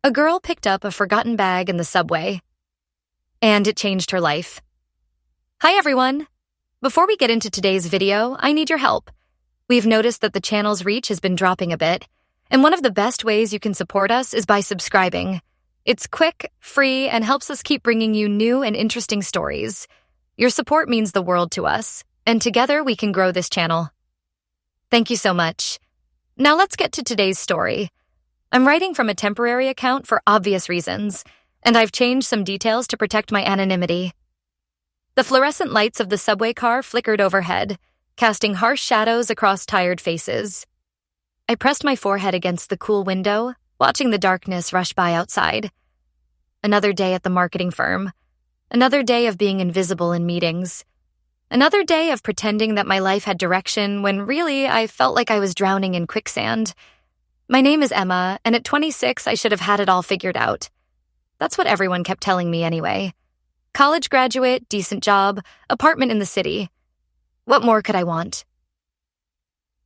A girl picked up a forgotten bag in the subway, and it changed her life. Hi everyone! Before we get into today's video, I need your help. We've noticed that the channel's reach has been dropping a bit, and one of the best ways you can support us is by subscribing. It's quick, free, and helps us keep bringing you new and interesting stories. Your support means the world to us, and together we can grow this channel. Thank you so much. Now let's get to today's story. I'm writing from a temporary account for obvious reasons, and I've changed some details to protect my anonymity. The fluorescent lights of the subway car flickered overhead, casting harsh shadows across tired faces. I pressed my forehead against the cool window, watching the darkness rush by outside. Another day at the marketing firm. Another day of being invisible in meetings. Another day of pretending that my life had direction when really I felt like I was drowning in quicksand. My name is Emma, and at 26 I should have had it all figured out. That's what everyone kept telling me anyway. College graduate, decent job, apartment in the city. What more could I want?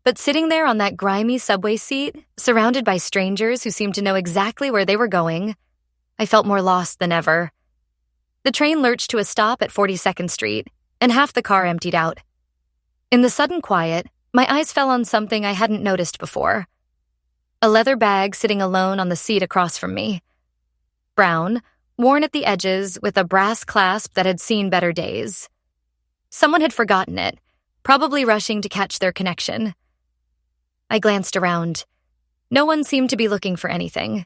But sitting there on that grimy subway seat, surrounded by strangers who seemed to know exactly where they were going, I felt more lost than ever. The train lurched to a stop at 42nd Street, and half the car emptied out. In the sudden quiet, my eyes fell on something I hadn't noticed before. A leather bag sitting alone on the seat across from me. Brown, worn at the edges with a brass clasp that had seen better days. Someone had forgotten it, probably rushing to catch their connection. I glanced around. No one seemed to be looking for anything.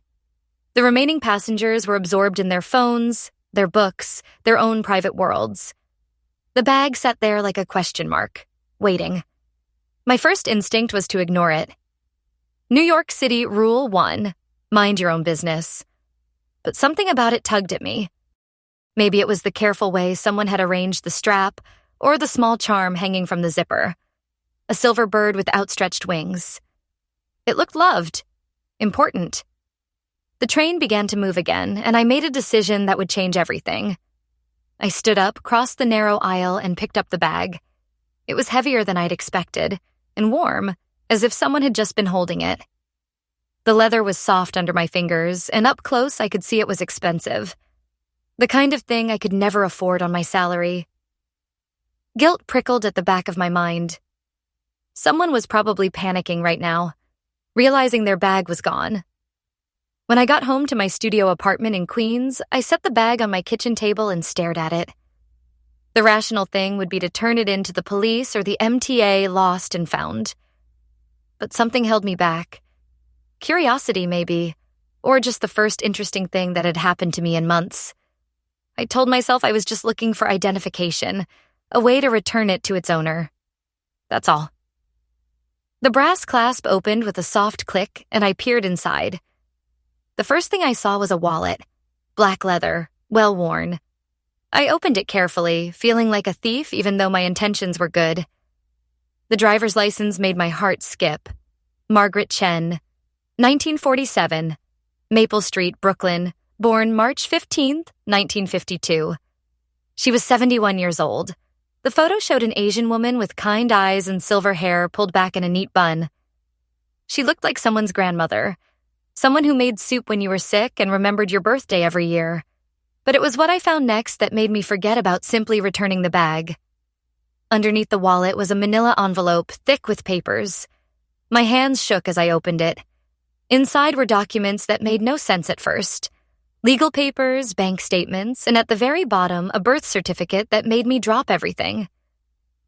The remaining passengers were absorbed in their phones, their books, their own private worlds. The bag sat there like a question mark, waiting. My first instinct was to ignore it. New York City Rule 1, mind your own business. But something about it tugged at me. Maybe it was the careful way someone had arranged the strap, or the small charm hanging from the zipper. A silver bird with outstretched wings. It looked loved. Important. The train began to move again, and I made a decision that would change everything. I stood up, crossed the narrow aisle, and picked up the bag. It was heavier than I'd expected, and warm, as if someone had just been holding it. The leather was soft under my fingers, and up close I could see it was expensive. The kind of thing I could never afford on my salary. Guilt prickled at the back of my mind. Someone was probably panicking right now, realizing their bag was gone. When I got home to my studio apartment in Queens, I set the bag on my kitchen table and stared at it. The rational thing would be to turn it in to the police or the MTA lost and found. But something held me back. Curiosity, maybe, or just the first interesting thing that had happened to me in months. I told myself I was just looking for identification, a way to return it to its owner. That's all. The brass clasp opened with a soft click, and I peered inside. The first thing I saw was a wallet, black leather, well worn. I opened it carefully, feeling like a thief even though my intentions were good. The driver's license made my heart skip. Margaret Chen, 1947, Maple Street, Brooklyn, born March 15th, 1952. She was 71 years old. The photo showed an Asian woman with kind eyes and silver hair pulled back in a neat bun. She looked like someone's grandmother, someone who made soup when you were sick and remembered your birthday every year. But it was what I found next that made me forget about simply returning the bag. Underneath the wallet was a manila envelope thick with papers. My hands shook as I opened it. Inside were documents that made no sense at first. Legal papers, bank statements, and at the very bottom, a birth certificate that made me drop everything.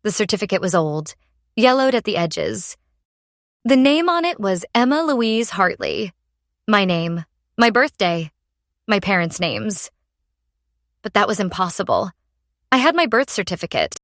The certificate was old, yellowed at the edges. The name on it was Emma Louise Hartley. My name, my birthday, my parents' names. But that was impossible. I had my birth certificate,